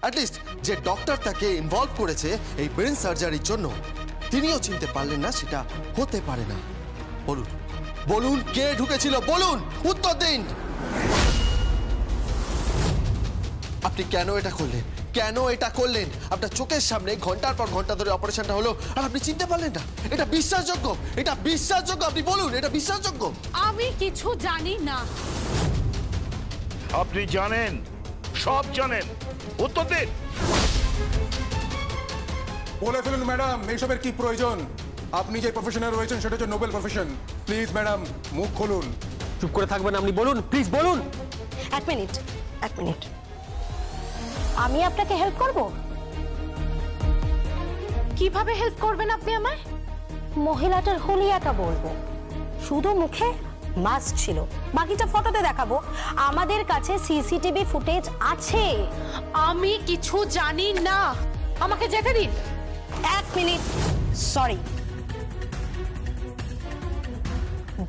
At least যে doctor তাকে involve করেছে এই ব্রেন সার্জারির জন্য তিনিও চিনতে পারলেন না সেটা হতে পারে না। বলুন বলুন কে ঢুকেছিল, বলুন, উত্তর দিন। আপনি কেন এটা করলেন, কেন এটা করলেন? আপনার চোখের সামনে ঘন্টার পর ঘন্টা ধরে অপারেশনটা হলো আর আপনি চিনতে পারলেন না? এটা বিশ্বাসযোগ্য? এটা বিশ্বাসযোগ্য? আপনি বলুন, এটা বিশ্বাসযোগ্য? আমি কিছু জানি না। আপনি জানেন, সব জানেন, উত্তর দিন। বলে ফেলুন ম্যাডাম, এইসবের কি প্রয়োজন? আপনি যে প্রফেশনে রয়েছেন সেটা হচ্ছে নোবেল প্রফেশন। প্লিজ ম্যাডাম, মুখ খুলুন। চুপ করে থাকবেন আপনি? বলুন, প্লিজ বলুন। এক মিনিট, আমি আপনাকে হেল্প করব। কিভাবে হেল্প করবেন আপনি আমায়? মহিলাটার হুলিয়াটা বলবো, শুধু মুখে মাস্ক ছিল, বাকিটা ফটোতে দেখাবো। আমাদের কাছে সিসিটিভি ফুটেজ আছে। আমি কিছু জানি না, আমাকে যেতে দিন। এক মিনিট, সরি।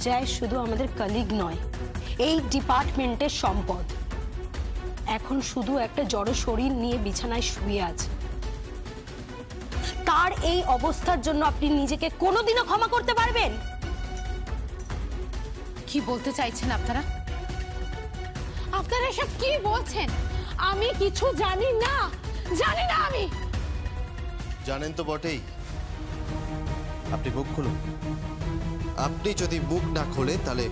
জয় শুধু আমাদের কলিগ নয়, এই ডিপার্টমেন্টের সম্পদ। এখন শুধু একটা জড় শরীর নিয়ে বিছানায় শুয়ে আছে। তার এই অবস্থার জন্য আপনি নিজেকে কোনোদিনও ক্ষমা করতে পারবেন? কি বলতে চাইছেন আপনারা? আপনারা এসব কি বলছেন? আমি কিছু জানি না, জানি না আমি। জানেন তো বটেই। আপনি মুখ খুলুন। আপনি যদি মুখ না খোলেন তাহলে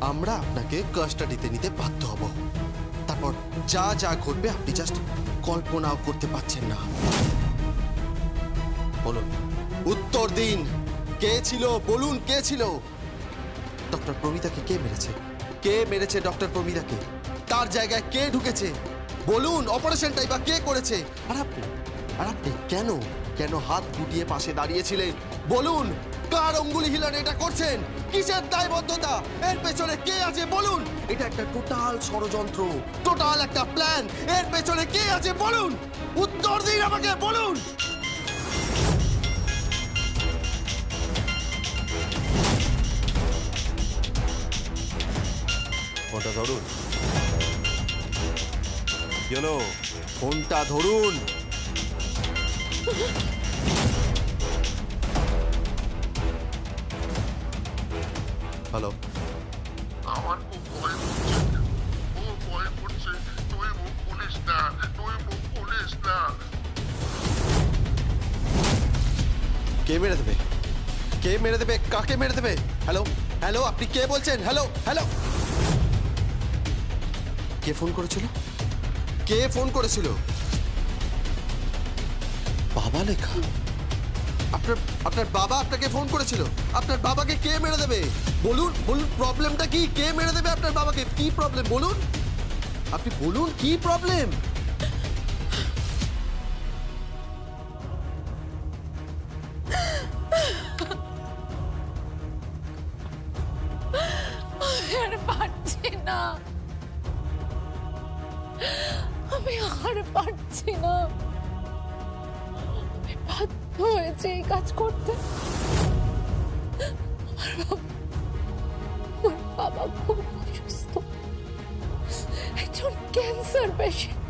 আমরা আপনাকে কাস্টাডিতে নিতে বাধ্য হব। তারপর যা যা ঘটবে আপনি জাস্ট কল্পনাও করতে পারছেন না। বলুন, উত্তর দিন। কে ছিল? বলুন, কে ছিল? ডক্টর প্রমিতাকে কে মেরেছে? কে মেরেছে ডক্টর প্রমিতাকে? তার জায়গায় কে ঢুকেছে? বলুন, অপারেশনটাই বা কে করেছে? আর আপনি কেন কেন হাত গুটিয়ে পাশে দাঁড়িয়েছিলেন? বলুন, কার অঙ্গুলি হিলানে এটা করছেন? কিসের দায়বদ্ধতা? এর পেছনে কে আছে? বলুন। এটা একটা টোটাল ষড়যন্ত্র, টোটাল একটা প্ল্যান। এর পেছনে কে আছে? বলুন, উত্তর দিন আমাকে, বলুন। ফোনটা ধরুন। চলো, ফোনটা ধরুন। হ্যালো। আমার খুব ভয় করছে, খুব ভয় করছে। তুই মুখ খুলিস না, তুই মুখ খুলিস না। কে মেরে দেবে? কে মেরে দেবে? কাকে মেরে দেবে? হ্যালো হ্যালো, আপনি কে বলছেন? Hello hello. কে ফোন করেছিল? কে ফোন করেছিল? বাবা লেখা। আপনার বাবা আপনাকে ফোন করেছিল? আপনার বাবাকে কে মেরে দেবে? বলুন বলুন, প্রবলেমটা কি? কে মেরে দেবে আপনার বাবাকে? কি প্রবলেম বলুন? আপনি বলুন, কি প্রবলেম? আর পারছি না, আমি আর পারছি না। আমি বাধ্য হয়েছে এই কাজ করতে। আমার বাবা খুব অসুস্থ, একজন ক্যান্সার পেশেন্ট।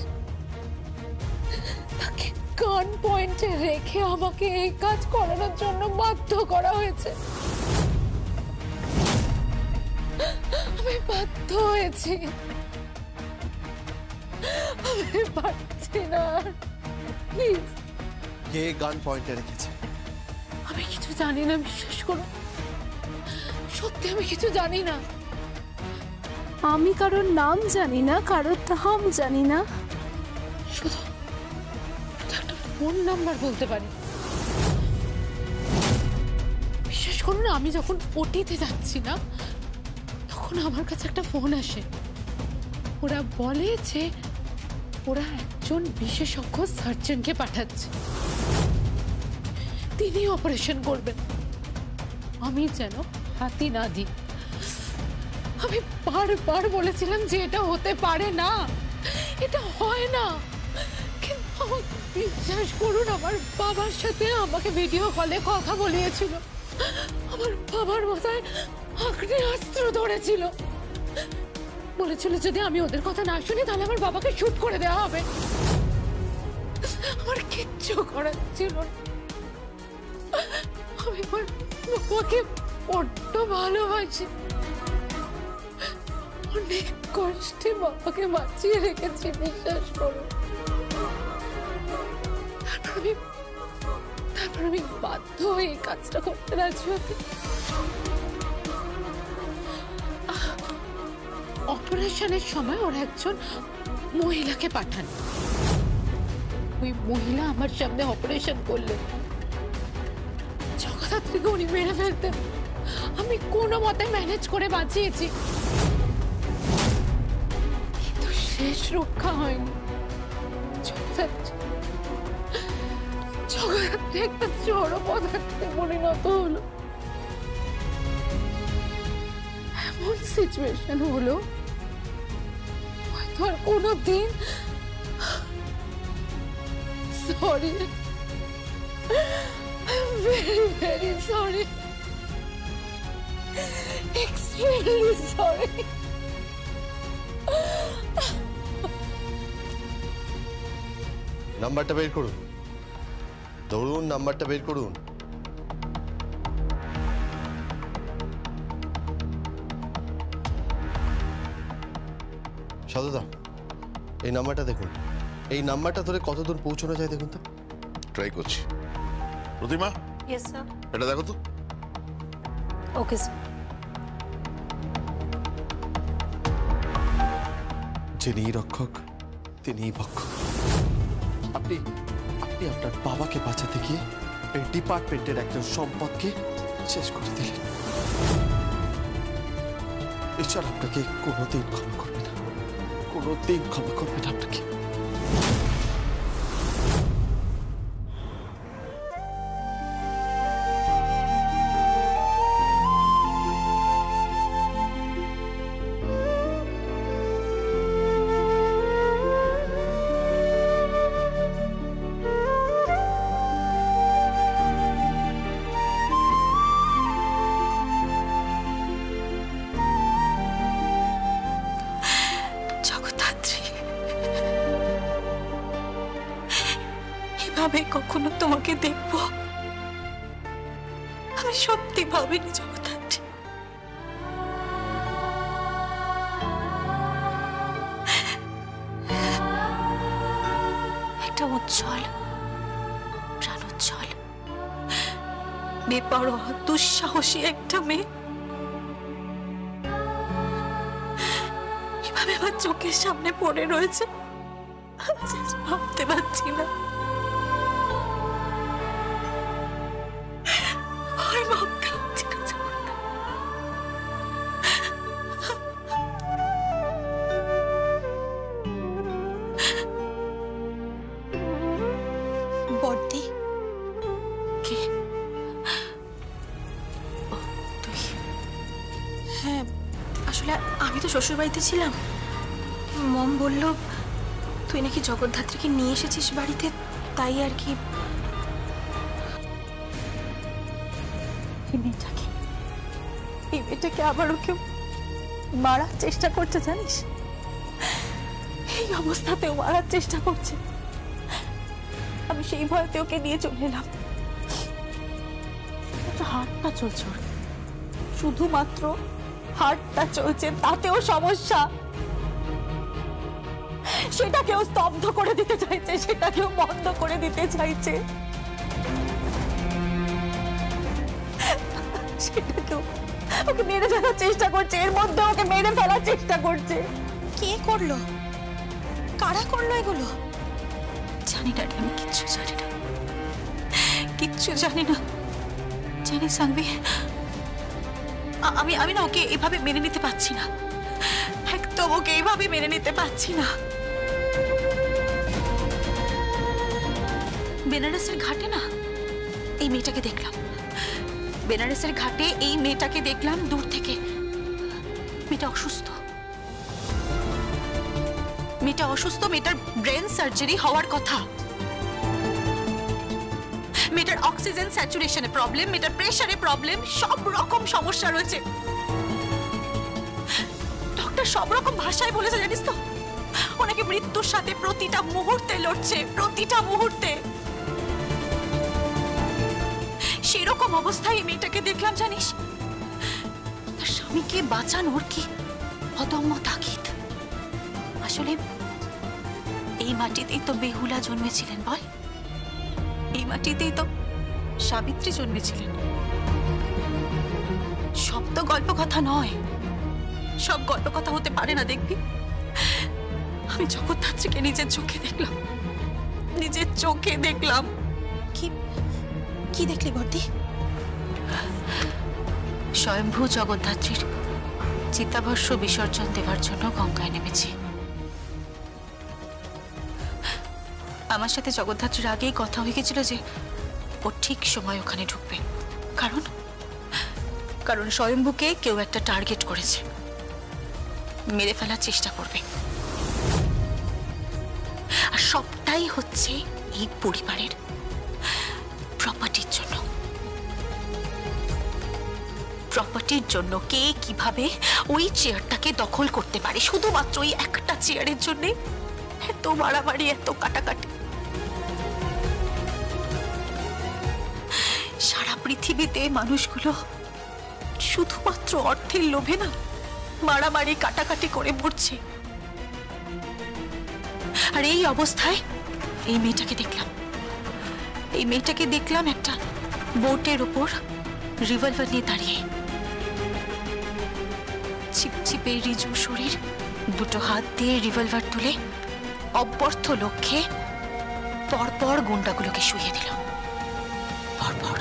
তাকে গান পয়েন্টে রেখে আমাকে এই কাজ করানোর জন্য বাধ্য করা হয়েছে। আমি বাধ্য হয়েছি, আমি পারছি না। প্লিজ। কে গান পয়েন্টে রেখেছে? আমি কিছু জানি না, বিশ্বাস করো, সত্যি আমি কিছু জানি না। আমি কারোর নাম জানি না, কারোর ধাম জানি না, শুধু একটা ফোন নাম্বার বলতে পারি। বিশ্বাস করো না, আমি যখন ওটিতে যাচ্ছি না তখন আমার কাছে একটা ফোন আসে। ওরা বলে যে ওরা একজন বিশেষজ্ঞ সার্জনকে পাঠাচ্ছে, তিনি অপারেশন করবেন। আমি যেন হাতি না দিই। আমি বারবার বলেছিলাম যে এটা হতে পারে না, এটা হয় না, কিন্তু বিশ্বাস করুন, আমার বাবার সাথে আমাকে ভিডিও কলে কথা বলিয়েছিল। আমার বাবার মাথায় আগ্নেয়াস্ত্র ধরেছিল, বলেছিল যদি আমি ওদের কথা না শুনি তাহলে আমার বাবাকে শুট করে দেওয়া হবে। সহ্য করার ছিল না। আমি আমার বাবাকে বড্ড ভালোবাসি, অনেক কষ্টে বাবাকে বাঁচিয়ে রেখেছি, বিশ্বাস করো। তারপর আমি বাধ্য হয়ে এই কাজটা করতে রাজি হতে। অপারেশনের সময় ওরা একজন মহিলাকে পাঠান। ওই মহিলা আমার সামনে অপারেশন করলেন। জগদ্ধাত্রীকে উনি মেরে ফেলতেন, আমি কোনো মতে ম্যানেজ করে বাঁচিয়েছি, কিন্তু শেষ রক্ষা হয়নি। জগদ্ধাত্রী একটা জড় পদার্থে পরিণত হলো। এমন সিচুয়েশন হলো হয়তো আর কোনোদিন। Sorry, very very sorry, extremely sorry. নাম্বারটা বের করুন, ধরুন নাম্বারটা বের করুন। সাধুদা, এই নাম্বারটা দেখুন। এই নাম্বারটা ধরে কত দূর পৌঁছানো যায় দেখুন তো। ট্রাই করছি। প্রতিমা, ইয়েস স্যার। এটা দেখো তো। Okay sir. যিনি রক্ষক তিনি ভক্ষক। আপনি আপনি আপনার বাবাকে বাঁচাতে গিয়ে এই ডিপার্টমেন্টের একজন সম্পদকে শেষ করে দিলেন। ঈশ্বর আপনাকে কোনোদিন ক্ষমা করবে না, কোনোদিন ক্ষমা করবে না আপনাকে। এভাবে কখনো তোমাকে দেখবো আমি সত্যি ভাবিনি জগদ্ধাত্রী। একটা উজ্জ্বল, প্রাণোজ্জ্বল, বেপরোয়া, দুঃসাহসী একটা মেয়ে এভাবে আমার চোখের সামনে পড়ে রয়েছে, ভাবতে পারছি না। বড়দি কে? তুই? হ্যাঁ, আসলে আমি তো শ্বশুর বাড়িতে ছিলাম। মম বলল তুই নাকি জগদ্ধাত্রীকে নিয়ে এসেছিস বাড়িতে, তাই আর কি। এই মেয়েটাকে আবার ওকে মারার চেষ্টা করছে, জানিস? এই অবস্থাতেও মারার চেষ্টা করছে। আমি সেই ভয়তে ওকে নিয়ে চলে এলাম। হার্টটা চলছে ওর, শুধুমাত্র হার্টটা চলছে, তাতেও সমস্যা। সেটাকেও স্তব্ধ করে দিতে চাইছে, সেটাকেও বন্ধ করে দিতে চাইছে, সেটাকেও ওকে মেরে ফেলার চেষ্টা করছে। এর মধ্যে ওকে মেরে ফেলার চেষ্টা করছে। কে করলো? কারা করলো এগুলো? জানি না, আমি কিচ্ছু জানি না, কিচ্ছু জানি না। জানি সানভি, আমি না ওকে এভাবে মেনে নিতে পারছি না, একদম ওকে এইভাবে মেনে নিতে পারছি না। বেনারসের ঘাটে না এই মেয়েটাকে দেখলাম, বেনারসের ঘাটে এই মেয়েটাকে দেখলাম দূর থেকে। মেয়েটা অসুস্থ, মেয়েটা অসুস্থ, মেয়েটার ব্রেন সার্জারি হওয়ার কথা। মেয়েটার অক্সিজেন স্যাচুরেশনে প্রবলেম, মেয়েটার প্রেসারে প্রবলেম, সব রকম সমস্যা রয়েছে। ডক্টর সব রকম ভাষায় বলেছে, জানিস তো? ওনাকে মৃত্যুর সাথে প্রতিটা মুহূর্তে লড়ছে, প্রতিটা মুহূর্তে। এরকম অবস্থায় এই মেয়েটাকে দেখলাম জানিস, তার স্বামীকে বাঁচানোর কি অদম্য তাগিদ। আসলে এই মাটিতেই তো বেহুলা জন্মেছিলেন বল, এই মাটিতেই তো সাবিত্রী জন্মেছিলেন। সব তো গল্প কথা নয়, সব গল্প কথা হতে পারে না দেখবি। আমি জগদ্ধাত্রীকে নিজের চোখে দেখলাম, নিজের চোখে দেখলাম। কি কি দেখলি বর্দি? স্বয়ম্ভু জগদ্ধাত্রীর চিতাভস্ম বিসর্জন দেওয়ার জন্য গঙ্গায় নেমেছি। আমার সাথে জগদ্ধাত্রীর আগেই কথা হয়ে গেছিল যে ও ঠিক সময় ওখানে ঢুকবে, কারণ কারণ স্বয়ম্ভুকে কেউ একটা টার্গেট করেছে, মেরে ফেলার চেষ্টা করবে। আর সবটাই হচ্ছে এই পরিবারের প্রপার্টির জন্য। প্রপার্টির জন্য কে কিভাবে ওই চেয়ারটাকে দখল করতে পারে, শুধুমাত্র ওই একটা চেয়ারের জন্য এত মারামারি, এত কাটাকাটি। সারা পৃথিবীতে মানুষগুলো শুধুমাত্র অর্থের লোভে না মারামারি কাটাকাটি করে মরছে। আর এই অবস্থায় এই মেয়েটাকে দেখলাম, এই মেয়েটাকে দেখলাম একটা বোটের ওপর রিভলভার নিয়ে দাঁড়িয়ে, ছিপছিপে রিজু শরীর, দুটো হাত দিয়ে রিভলভার তুলে অব্যর্থ লক্ষ্যে পরপর গুন্ডাগুলোকে শুইয়ে দিল। পরপর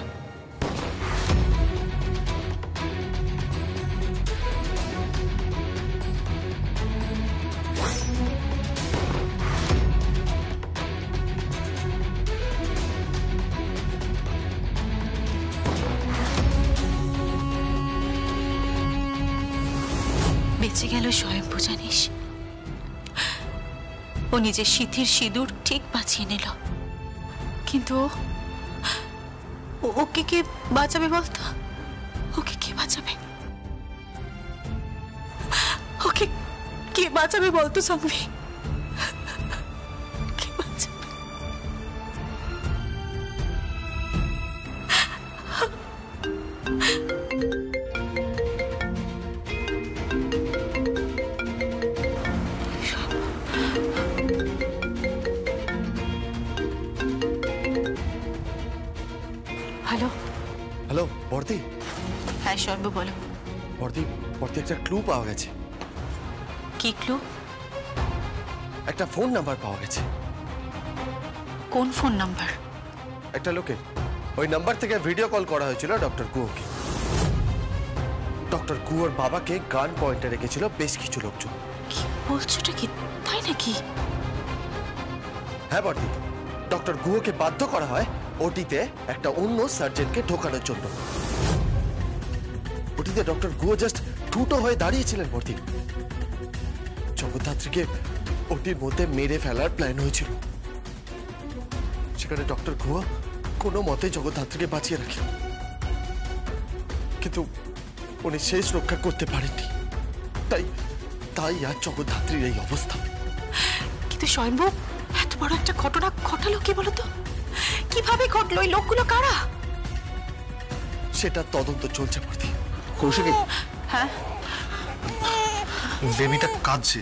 বেঁচে গেল স্বয়ম্ভু জানিস। ও নিজের সিঁথির সিঁদুর ঠিক বাঁচিয়ে নিল, কিন্তু ওকে কে বাঁচাবে বলতো? ওকে কে বাঁচাবে? ওকে কে বাঁচাবে বলতো সাংভি? কে বাঁচাবে? হ্যালো হ্যালো বর্দি। হ্যাঁ শম্ভু বলো। বর্দি, বর্দি একটা ক্লু পাওয়া গেছে। কি ক্লু? একটা ফোন নাম্বার পাওয়া গেছে। কোন ফোন নাম্বার? একটা লোকের, ওই নাম্বার থেকে ভিডিও কল করা হয়েছিল ডক্টর গুয়োকে। ডক্টর গুয়োর বাবাকে গান পয়েন্টে রেখেছিল বেশ কিছু লোকজন। কি বলছোটা কি, তাই নাকি? হ্যাঁ বর্দি, ডক্টর গুয়োকে বাধ্য করা হয় ওটিতে একটা অন্য সার্জনকে ঢোকানোর জন্য। ওটিতে ডক্টর গুয়ো জাস্ট ঠুটো হয়ে দাঁড়িয়েছিলেন বর্দি। জগদ্ধাত্রীকে ওটির মধ্যে মেরে ফেলার প্ল্যান হয়েছিল। সেখানে ডক্টর গুয়ো কোনো মতে জগদ্ধাত্রীকে বাঁচিয়ে রাখে, কিন্তু উনি শেষ রক্ষা করতে পারেননি। তাই তাই আর জগদ্ধাত্রীর এই অবস্থা। কিন্তু স্বয়ম্ভু এত বড় একটা ঘটনা ঘটালো কি বলতো? কিভাবে ঘটলো? এই লোকগুলো কারা? সেটা তদন্ত চলছে বর্দি। কৌশিকী, হ্যাঁ বেবিটা কাঁদছে।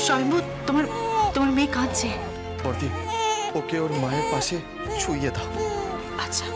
স্বয়ম্ভু, তোমার তোমার মেয়ে কাঁদছে। বর্দি, ওকে ওর মায়ের পাশে শুইয়ে দাও। আচ্ছা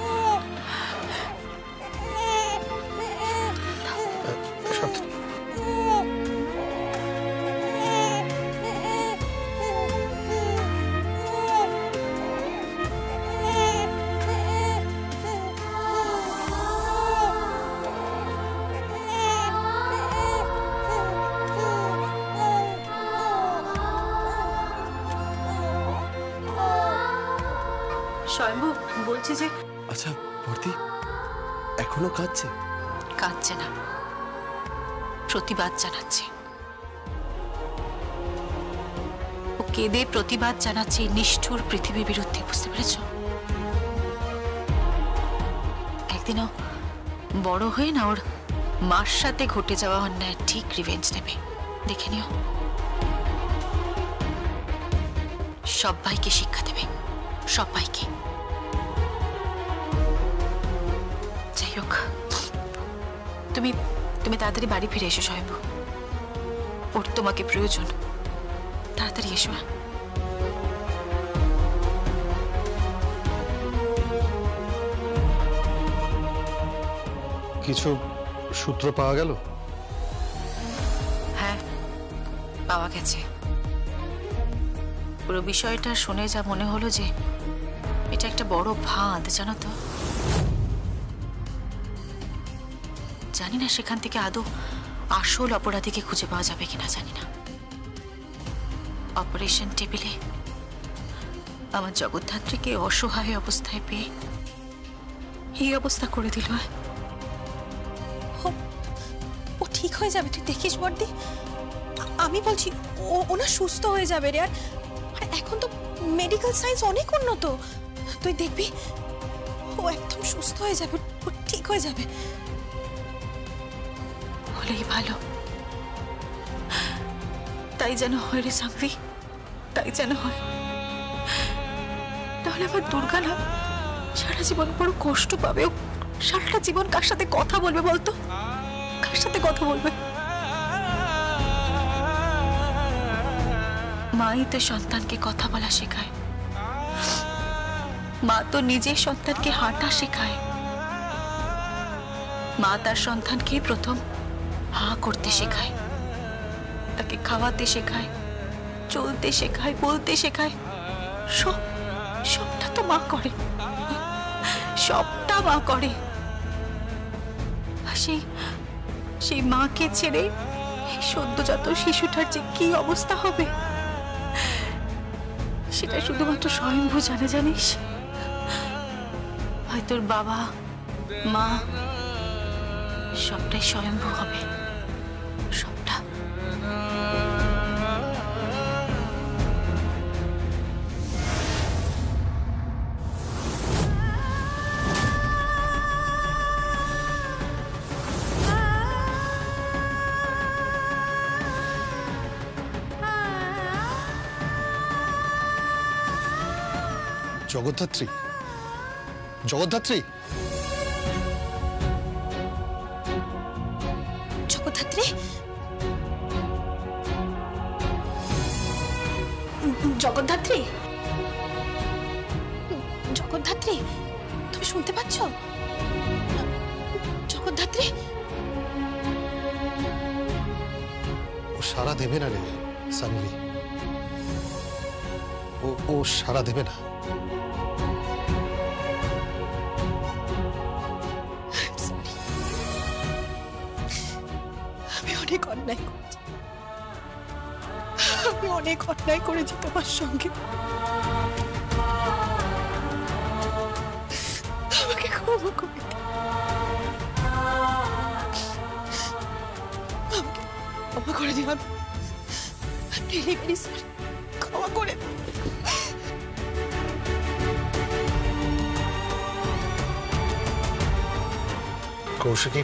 স্বয়ম্ভু বলছি যে, আচ্ছা বর্দি, এখনো কাঁদছে? কাঁদছে না, প্রতিবাদ জানাচ্ছে। ও কেঁদে প্রতিবাদ জানাচ্ছে নিষ্ঠুর পৃথিবীর বিরুদ্ধে, বুঝতে পেরেছ? একদিনও বড় হয়ে না ওর মার সাথে ঘটে যাওয়া অন্যায় ঠিক রিভেঞ্জ নেবে, দেখে নিও। সবাইকে শিক্ষা দেবে, সবাইকে। যাই হোক, তুমি তুমি তাড়াতাড়ি বাড়ি ফিরে এসো স্বয়ম্ভু। ওর তোমাকে প্রয়োজন, তাড়াতাড়ি এসো। কিছু সূত্র পাওয়া গেল? হ্যাঁ, পাওয়া গেছে। পুরো বিষয়টা শুনে যা মনে হলো যে এটা একটা বড় ফাঁদ, জানো তো। জানি না সেখান থেকে আদৌ আসল অপরাধীকে খুঁজে পাওয়া যাবে কিনা, জানি না। অপারেশন টেবিলে আমার জগদ্ধাত্রীকে অসহায় অবস্থায় পেয়ে এই অবস্থা করে দিল। ও ঠিক হয়ে যাবে, তুই দেখিস বর্দি। আমি বলছি ওনা সুস্থ হয়ে যাবে রে। আর এখন তো মেডিকেল সায়েন্স অনেক উন্নত, তুই দেখবি ও একদম সুস্থ হয়ে যাবে, ও ঠিক হয়ে যাবে। হলেই ভালো, তাই যেন হয় রে সাঙ্গি, তাই যেন হয়। তাহলে আমার দুর্গা না সারা জীবন বড় কষ্ট পাবে। ও সারাটা জীবন কার সাথে কথা বলবে বলতো, কার সাথে কথা বলবে? মাই তো সন্তানকে কথা বলা শেখায়, মা তো নিজে সন্তানকে হাঁটা শেখায়। মা তার সন্তানকে প্রথম হা করতে শেখায়, তাকে খাওয়াতে শেখায়, চলতে শেখায়, বলতে শেখায়। সবটা তো মা করে, সবটা মা করে। সেই মাকে ছেড়ে এই সদ্যজাত শিশুটার যে কি অবস্থা হবে সেটা শুধুমাত্র স্বয়ম্ভু জানে, জানিস। হয় তোর বাবা মা সবটাই স্বয়ম্ভু হবে, সবটা। জগদ্ধাত্রী, জগদ্ধাত্রী, জগদ্ধাত্রী, জগদ্ধাত্রী, জগদ্ধাত্রী, তুমি শুনতে পাচ্ছ? জগদ্ধাত্রী, ও সারা দেবে না রে সানভি, ও সারা দেবে না। অনেক অন্যায় করেছি, আমি অনেক অন্যায় করেছি তোমার সঙ্গে। আমাকে ক্ষমা করে দাও, আমাকে ক্ষমা করে দিও। ক্ষমা করে দাও। কৌশিকী,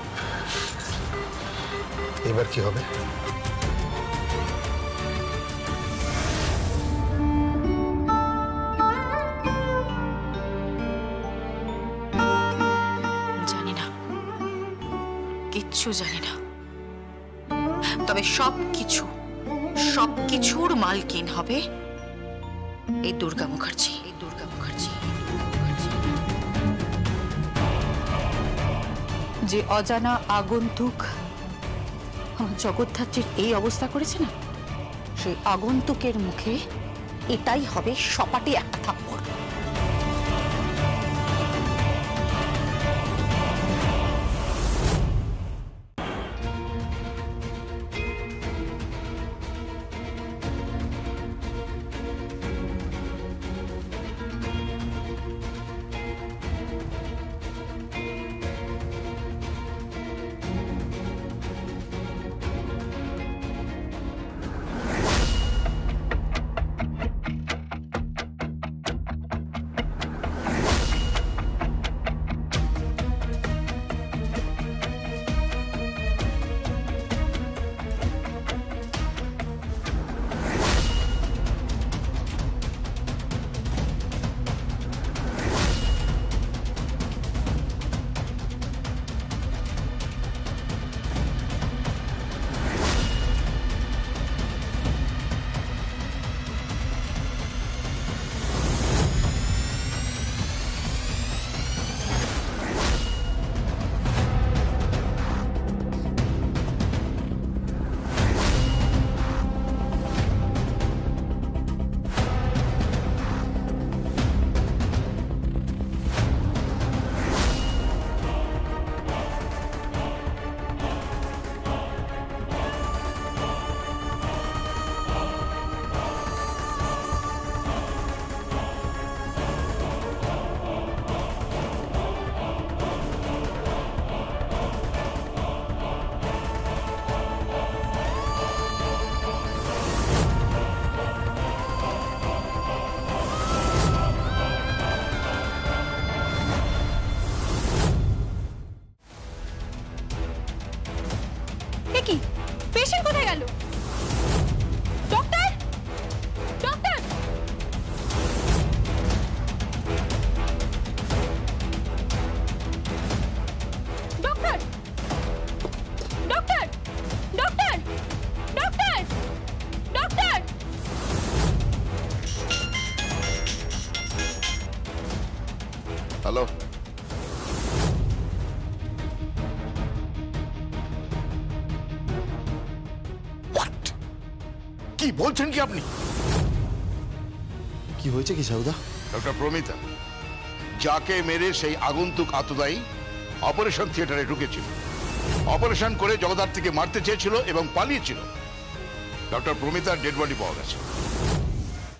এবার কি হবে? জানি না, কিচ্ছু জানি না। তবে সবকিছুর মালকিন হবে এই দুর্গা মুখার্জি, এই দুর্গা মুখার্জি। যে অজানা আগন্তুক আমার জগদ্ধাত্রীর এই অবস্থা করেছে না, সেই আগন্তুকের মুখে এটাই হবে সপাটে একটা থাপ্পড়। কোথায় গেল? Doctor, doctor, doctor, doctor, doctor, doctor, doctor. Hello, কি বলছেন কি আপনি? কি হয়েছে কি সাউদা? ডক্টর প্রমিতা, যাকে মেরে সেই আগন্তুক আততায়ী অপারেশন থিয়েটারে ঢুকেছিল, অপারেশন করে জগদ্ধাত্রীকে মারতে চেয়েছিল এবং পালিয়েছিল। ডক্টর প্রমিতার ডেড বডি পাওয়া গেছে।